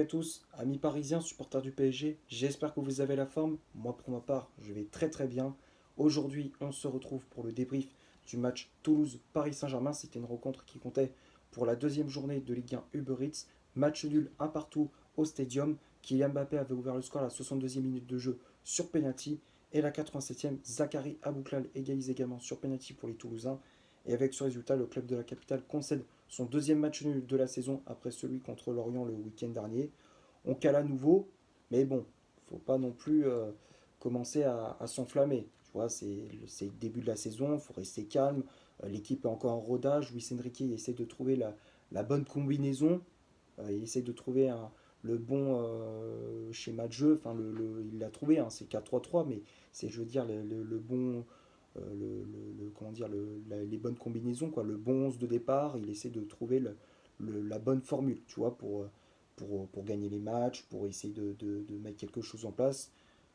Salut à tous, amis parisiens, supporters du PSG, j'espère que vous avez la forme. Moi pour ma part, je vais très très bien. Aujourd'hui, on se retrouve pour le débrief du match Toulouse-Paris Saint-Germain. C'était une rencontre qui comptait pour la deuxième journée de Ligue 1 Uber Eats. Match nul un partout au Stadium. Kylian Mbappé avait ouvert le score à la 62e minute de jeu sur penalty. Et la 87e, Zachary Abouklal égalise également sur penalty pour les Toulousains. Et avec ce résultat, le club de la capitale concède son deuxième match nul de la saison après celui contre Lorient le week-end dernier. On cale à nouveau, mais bon, faut pas non plus commencer à s'enflammer. Tu vois, c'est le début de la saison, il faut rester calme. L'équipe est encore en rodage. Luis Enrique essaie de trouver la bonne combinaison. Il essaie de trouver le bon schéma de jeu. Enfin, il l'a trouvé, hein, c'est 4-3-3, mais c'est, je veux dire, le bon comment dire, les bonnes combinaisons, quoi, le bon 11 de départ. Il essaie de trouver la bonne formule, tu vois, pour gagner les matchs, pour essayer de mettre quelque chose en place.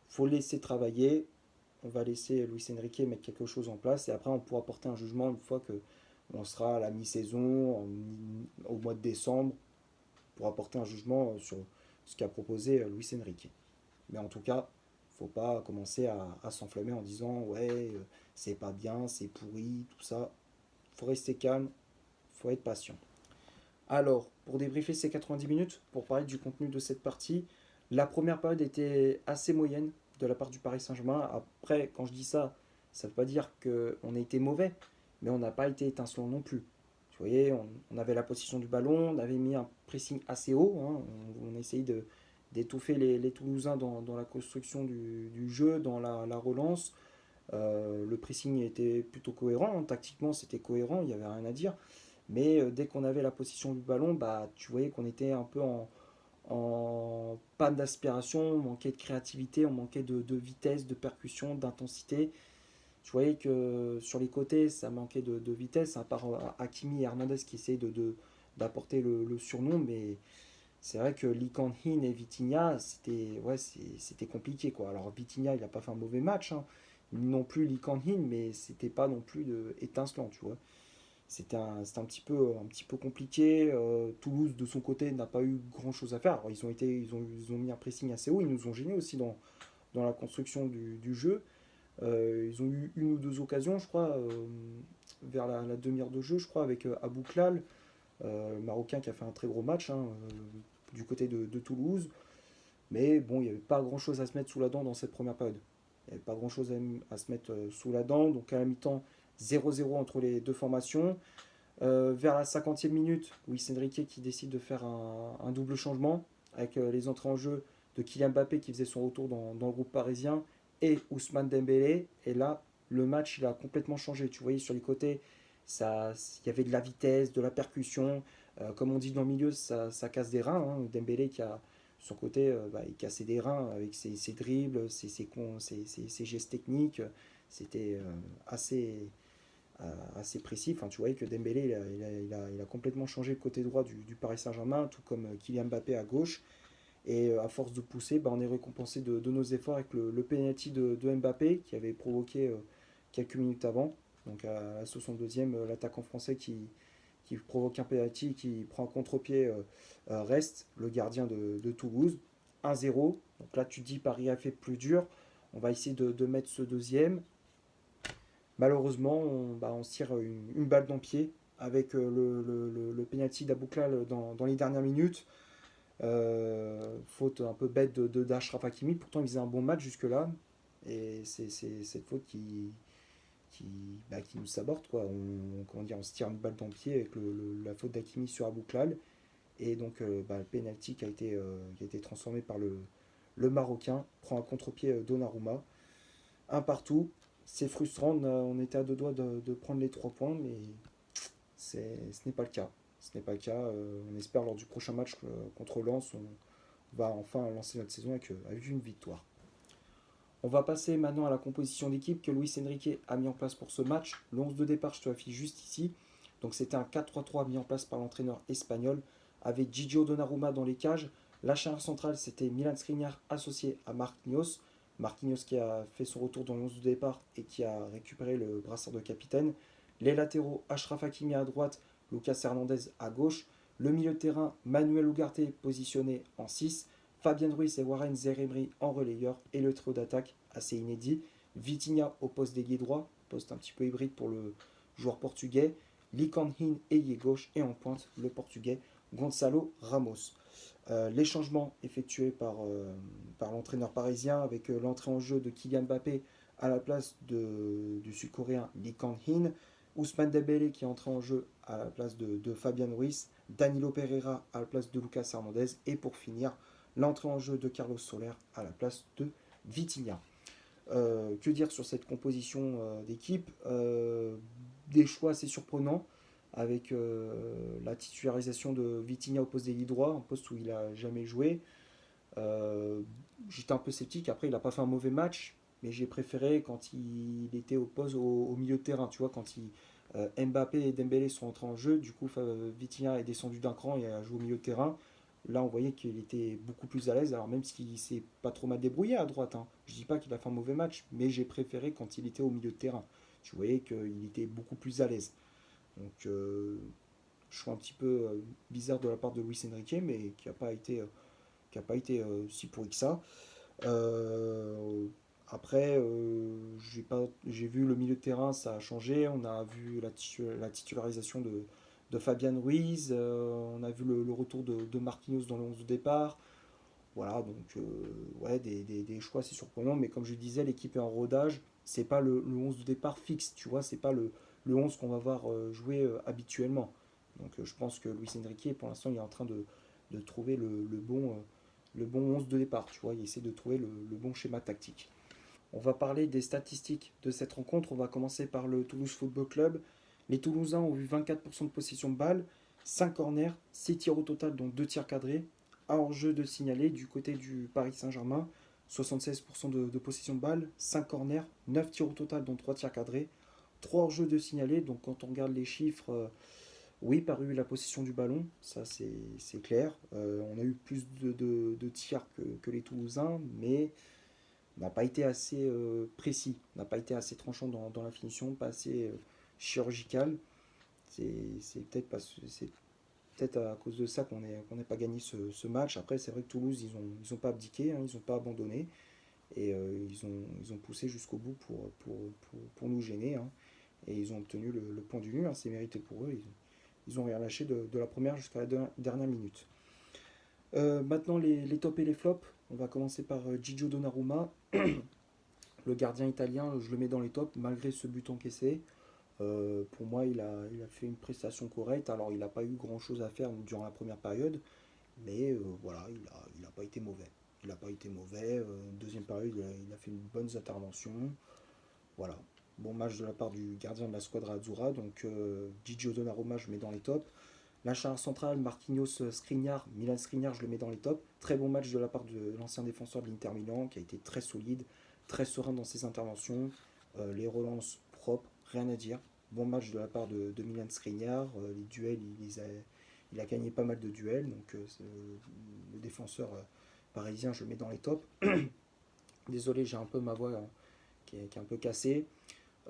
Faut laisser travailler. On va laisser Luis Enrique mettre quelque chose en place et après on pourra porter un jugement une fois que on sera à la mi-saison, au mois de décembre, pour apporter un jugement sur ce qu'a proposé Luis Enrique. Mais en tout cas, faut pas commencer à s'enflammer en disant ouais, c'est pas bien, c'est pourri, tout ça. Faut rester calme, faut être patient. Alors, pour débriefer ces 90 minutes, pour parler du contenu de cette partie, la première période était assez moyenne de la part du Paris Saint-Germain. Après, quand je dis ça, ça ne veut pas dire qu'on a été mauvais, mais on n'a pas été étincelant non plus. Vous voyez, on avait la possession du ballon, on avait mis un pressing assez haut, hein, on essayait d'étouffer les Toulousains dans la construction du jeu, dans la relance. Le pressing était plutôt cohérent, hein, tactiquement c'était cohérent, il n'y avait rien à dire. Mais dès qu'on avait la possession du ballon, bah, tu voyais qu'on était un peu en panne d'aspiration, on manquait de créativité, on manquait de vitesse, de percussion, d'intensité. Tu voyais que sur les côtés, ça manquait de vitesse, à part Hakimi et Hernandez qui essayaient d'apporter le surnom, mais c'est vrai que Lee Kan-in et Vitinha, c'était compliqué, quoi. Alors Vitinha, il n'a pas fait un mauvais match, hein, non plus Lee Kan-in, mais c'était pas non plus étincelant, tu vois. C'était un petit peu compliqué. Toulouse, de son côté, n'a pas eu grand-chose à faire. Alors, ils ont mis un pressing assez haut. Ils nous ont gênés aussi dans la construction du jeu. Ils ont eu une ou deux occasions, je crois, vers la demi-heure de jeu, je crois, avec Abouklal, le Marocain qui a fait un très gros match, hein, du côté de Toulouse. Mais bon, il n'y avait pas grand-chose à se mettre sous la dent dans cette première période. Il n'y avait pas grand-chose à se mettre sous la dent. Donc à la mi-temps, 0-0 entre les deux formations. Vers la 50e minute, Luis Enrique qui décide de faire un double changement avec les entrées en jeu de Kylian Mbappé qui faisait son retour dans le groupe parisien et Ousmane Dembélé. Et là, le match il a complètement changé. Tu voyais sur les côtés, il y avait de la vitesse, de la percussion. Comme on dit dans le milieu, ça casse des reins, hein. Dembélé qui a son côté, il cassait des reins avec ses dribbles, ses gestes techniques. C'était assez précis. Enfin, tu voyais que Dembélé, il a complètement changé le côté droit du Paris Saint-Germain, tout comme Kylian Mbappé à gauche. Et à force de pousser, on est récompensé de nos efforts avec le penalty de Mbappé qui avait provoqué quelques minutes avant. Donc à la 62e, l'attaquant français qui provoque un penalty, qui prend un contre-pied, reste le gardien de Toulouse. 1-0. Donc là, tu te dis Paris a fait plus dur. On va essayer de mettre ce deuxième. Malheureusement, on se tire une balle dans le pied avec le penalty d'Abouklal dans les dernières minutes. Faute un peu bête d'Achraf Hakimi. Pourtant, il faisait un bon match jusque-là. Et c'est cette faute qui nous saborte, quoi. Comment dire, on se tire une balle dans le pied avec la faute d'Hakimi sur Abouklal. Et donc, le penalty qui a été transformé par le Marocain prend un contre-pied Donnarumma. Un partout. C'est frustrant, on était à deux doigts de prendre les 3 points, mais ce n'est pas le cas. Ce n'est pas le cas. On espère lors du prochain match contre Lens, on va enfin lancer notre saison avec une victoire. On va passer maintenant à la composition d'équipe que Luis Enrique a mis en place pour ce match. Le 11 de départ, je te l'affiche juste ici. Donc c'était un 4-3-3 mis en place par l'entraîneur espagnol avec Gigio Donnarumma dans les cages. La charnière centrale, c'était Milan Skriniar associé à Marquinhos. Marquinhos qui a fait son retour dans le 11 de départ et qui a récupéré le brassard de capitaine. Les latéraux, Achraf Hakimi à droite, Lucas Hernandez à gauche. Le milieu de terrain, Manuel Ugarte positionné en 6, Fabien Ruiz et Warren Zeremri en relayeur, et le trio d'attaque assez inédit. Vitinha au poste d'ailier droit, poste un petit peu hybride pour le joueur portugais. Lee Kan-hin ailier gauche, et en pointe le portugais Gonzalo Ramos. Les changements effectués par l'entraîneur parisien avec l'entrée en jeu de Kylian Mbappé à la place du sud-coréen Lee Kang-hin, Ousmane Dembélé qui est entré en jeu à la place de Fabian Ruiz, Danilo Pereira à la place de Lucas Hernandez, et pour finir l'entrée en jeu de Carlos Soler à la place de Vitinha. Que dire sur cette composition d'équipe? Des choix assez surprenants avec la titularisation de Vitinha au poste d'ailier droit, un poste où il n'a jamais joué. J'étais un peu sceptique. Après, il n'a pas fait un mauvais match, mais j'ai préféré quand il était au milieu de terrain. Tu vois, quand Mbappé et Dembélé sont entrés en jeu, du coup, Vitinha est descendu d'un cran et a joué au milieu de terrain. Là, on voyait qu'il était beaucoup plus à l'aise, alors même s'il s'est pas trop mal débrouillé à droite. Hein. Je dis pas qu'il a fait un mauvais match, mais j'ai préféré quand il était au milieu de terrain. Tu voyais qu'il était beaucoup plus à l'aise. Donc, choix un petit peu bizarre de la part de Luis Enrique, mais qui a pas été si pourri que ça. Euh, Après, j'ai vu le milieu de terrain, ça a changé. On a vu la titularisation de Fabian Ruiz. On a vu le retour de Marquinhos dans le 11 de départ. Voilà, donc ouais, des choix c'est surprenant. Mais comme je disais, l'équipe est en rodage. C'est pas le 11 de départ fixe, tu vois. C'est pas le 11 qu'on va voir jouer habituellement. Donc je pense que Luis Enrique, pour l'instant, il est en train de trouver le bon 11 de départ. Tu vois, il essaie de trouver le bon schéma tactique. On va parler des statistiques de cette rencontre. On va commencer par le Toulouse Football Club. Les Toulousains ont eu 24% de possession de balle, 5 corners, 6 tirs au total, dont 2 tirs cadrés. Un hors-jeu de signaler du côté du Paris Saint-Germain, 76% de possession de balle, 5 corners, 9 tirs au total, dont 3 tirs cadrés. 3 hors-jeu de signaler, donc quand on regarde les chiffres, oui, par eu la possession du ballon, ça c'est clair. On a eu plus de tirs que les Toulousains, mais n'a pas été assez précis, n'a pas été assez tranchant dans la finition, pas assez chirurgical. C'est peut-être c'est peut-être à cause de ça qu'on n'ait pas gagné ce match. Après, c'est vrai que Toulouse, ils ont pas abdiqué, hein, ils n'ont pas abandonné. Et ils ont poussé jusqu'au bout pour nous gêner. Hein, et ils ont obtenu le point du nul, hein, c'est mérité pour eux. Ils ont rien lâché de la première jusqu'à la dernière minute. Maintenant, les tops et les flops. On va commencer par Gigio Donnarumma. Le gardien italien, je le mets dans les tops, malgré ce but encaissé. Pour moi, il a fait une prestation correcte. Alors, il n'a pas eu grand-chose à faire durant la première période, mais voilà, il a pas été mauvais. Il n'a pas été mauvais. Deuxième période, il a fait une bonne intervention. Voilà. Bon match de la part du gardien de la squadra Azzurra. Donc, Gigio Donnarumma, je mets dans les tops. La charge centrale, Marquinhos Skriniar, Milan Skriniar, je le mets dans les tops. Très bon match de la part de l'ancien défenseur de l'Inter Milan, qui a été très solide, très serein dans ses interventions. Les relances propres, rien à dire. Bon match de la part de Milan Skriniar. Les duels, il a gagné pas mal de duels. Donc le défenseur parisien, je le mets dans les tops. Désolé, j'ai un peu ma voix qui est un peu cassée.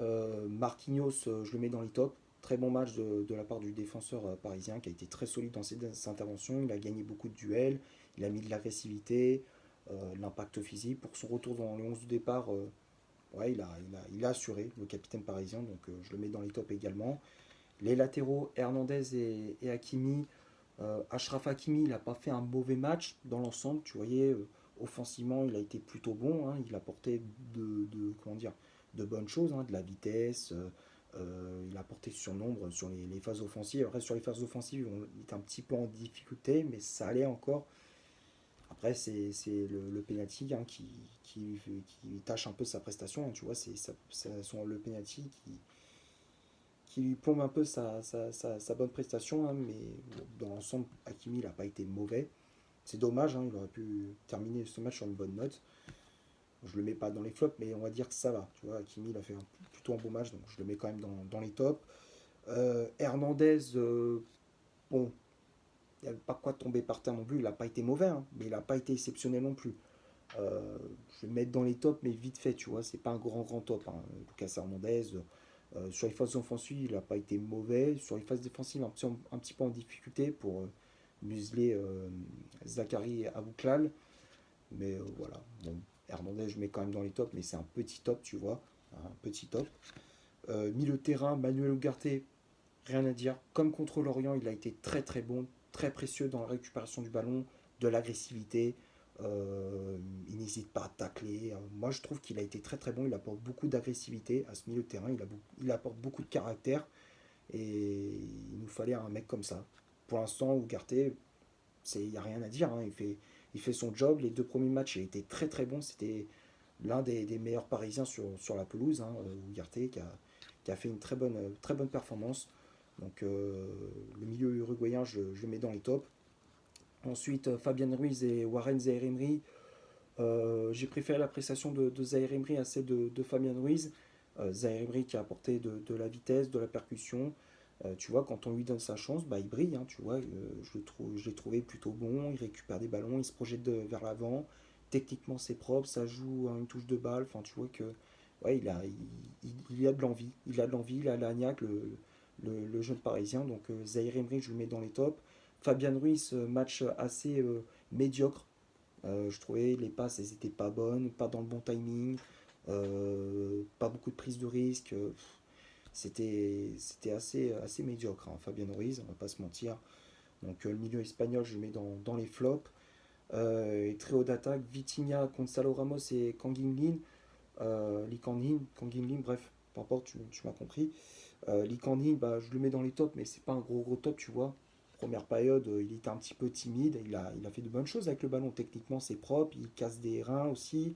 Marquinhos, je le mets dans les tops. Très bon match de la part du défenseur parisien qui a été très solide dans ses interventions. Il a gagné beaucoup de duels, il a mis de l'agressivité, l'impact physique. Pour son retour dans le 11 de départ, ouais, il a assuré le capitaine parisien, donc je le mets dans les tops également. Les latéraux, Hernandez et Hakimi. Achraf Hakimi, il n'a pas fait un mauvais match dans l'ensemble. Tu voyais, offensivement, il a été plutôt bon. Hein, il a apporté comment dire, de bonnes choses, hein, de la vitesse. Il a apporté sur nombre sur les phases offensives. Après, sur les phases offensives, il était un petit peu en difficulté, mais ça allait encore. Après, c'est le penalty hein, qui tâche un peu sa prestation. Hein, tu vois, le penalty qui lui plombe un peu sa bonne prestation. Hein, mais dans l'ensemble, Hakimi, il n'a pas été mauvais. C'est dommage, hein, il aurait pu terminer ce match sur une bonne note. Je le mets pas dans les flops, mais on va dire que ça va. Tu vois, Hakimi, il a fait plutôt un bon match, donc je le mets quand même dans les tops. Hernandez, bon, il n'y avait pas quoi tomber par terre non plus. Il n'a pas été mauvais, hein, mais il n'a pas été exceptionnel non plus. Je vais le mettre dans les tops, mais vite fait, tu vois. C'est pas un grand top. Hein. Lucas Hernandez, Sur les phases offensives, il n'a pas été mauvais. Sur les phases défensives, un petit peu en difficulté pour museler Zachary Abouklal. Mais voilà, bon, Hernandez, je mets quand même dans les tops, mais c'est un petit top, tu vois. Un petit top. Milieu de terrain, Manuel Ugarte, rien à dire. Comme contre l'Orient, il a été très très bon, très précieux dans la récupération du ballon, de l'agressivité. Il n'hésite pas à tacler. Moi, je trouve qu'il a été très très bon. Il apporte beaucoup d'agressivité à ce milieu de terrain. Il apporte beaucoup de caractère. Et il nous fallait un mec comme ça. Pour l'instant, Ugarte, il n'y a rien à dire. Hein. Il fait son job. Les deux premiers matchs, il a été très très bon. C'était l'un des meilleurs Parisiens sur la pelouse. Hein, Ugarte, qui a fait une très bonne performance. Donc le milieu uruguayen, je le mets dans les tops. Ensuite, Fabian Ruiz et Warren Zaïre-Emery. J'ai préféré la prestation de Zaïre-Emery à celle de Fabian Ruiz. Zaïre-Emery qui a apporté de la vitesse, de la percussion. Tu vois, quand on lui donne sa chance, bah, il brille. Hein, tu vois, je l'ai trouvé plutôt bon. Il récupère des ballons, il se projette vers l'avant. Techniquement, c'est propre, ça joue à une touche de balle. Enfin, tu vois que ouais, il a de l'envie. Il a de l'envie, il a l'agnac, le jeune parisien. Donc, Zaïre Emery, je le mets dans les tops. Fabian Ruiz, match assez médiocre. Je trouvais les passes, elles étaient pas bonnes, pas dans le bon timing, pas beaucoup de prise de risque. C'était assez médiocre, hein, Fabian Ruiz, on va pas se mentir. Donc le milieu espagnol, je le mets dans les flops. Et très haut d'attaque, Vitinha, Gonzalo Ramos et Kangin Lin. Kangin Lin, bref, peu importe, tu m'as compris. Lee Kang-in, bah, je le mets dans les tops, mais c'est pas un gros top, tu vois. Première période, il était un petit peu timide. Il a fait de bonnes choses avec le ballon. Techniquement, c'est propre. Il casse des reins aussi.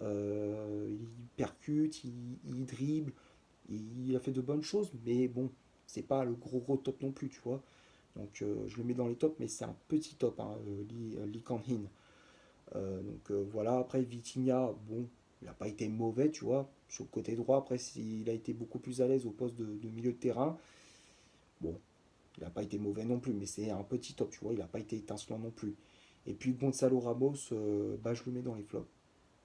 Il percute, il dribble. Il a fait de bonnes choses, mais bon, c'est pas le gros top non plus, tu vois. Donc je le mets dans les tops, mais c'est un petit top, hein, Lee Kang-in. Donc voilà, après Vitinha, bon, il n'a pas été mauvais, tu vois, sur le côté droit. Après, il a été beaucoup plus à l'aise au poste de milieu de terrain. Bon, il n'a pas été mauvais non plus, mais c'est un petit top, tu vois, il n'a pas été étincelant non plus. Et puis Gonzalo Ramos, bah, je le mets dans les flops.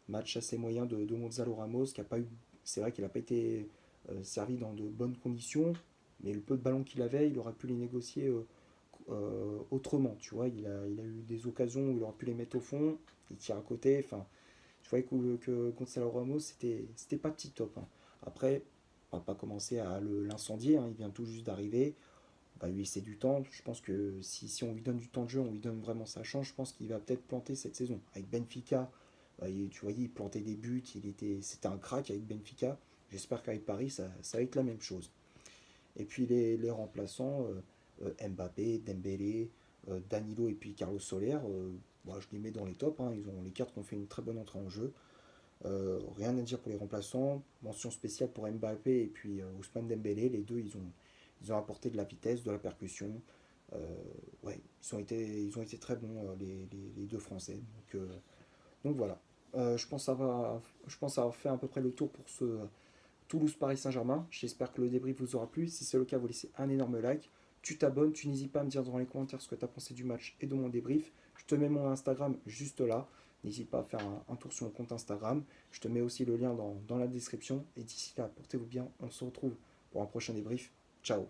Match assez moyen de Gonzalo Ramos, qui a pas eu, c'est vrai qu'il n'a pas été servi dans de bonnes conditions, mais le peu de ballons qu'il avait, il aurait pu les négocier autrement, tu vois. Il a eu des occasions où il aurait pu les mettre au fond, il tire à côté, enfin, je voyais que Gonzalo Ramos, c'était pas petit top. Hein. Après, on va pas commencer à l'incendier, hein, il vient tout juste d'arriver, on va lui laisser du temps. Je pense que si on lui donne du temps de jeu, on lui donne vraiment sa chance, je pense qu'il va peut-être planter cette saison. Avec Benfica, tu voyais, il plantait des buts, c'était un crack avec Benfica. J'espère qu'avec Paris, ça va être la même chose. Et puis les remplaçants, Mbappé, Dembélé, Danilo et puis Carlos Soler, moi, je les mets dans les tops. Hein. Les quatre qui ont fait une très bonne entrée en jeu. Rien à dire pour les remplaçants. Mention spéciale pour Mbappé et puis Ousmane Dembélé. Les deux, ils ont apporté de la vitesse, de la percussion. Ouais, ils ont été très bons, les deux Français. Donc voilà. Je pense avoir fait à peu près le tour pour ce Toulouse-Paris Saint-Germain. J'espère que le débrief vous aura plu. Si c'est le cas, vous laissez un énorme like. Tu t'abonnes, tu n'hésites pas à me dire dans les commentaires ce que tu as pensé du match et de mon débrief. Je te mets mon Instagram juste là. N'hésite pas à faire un tour sur mon compte Instagram. Je te mets aussi le lien dans la description. Et d'ici là, portez-vous bien. On se retrouve pour un prochain débrief. Ciao.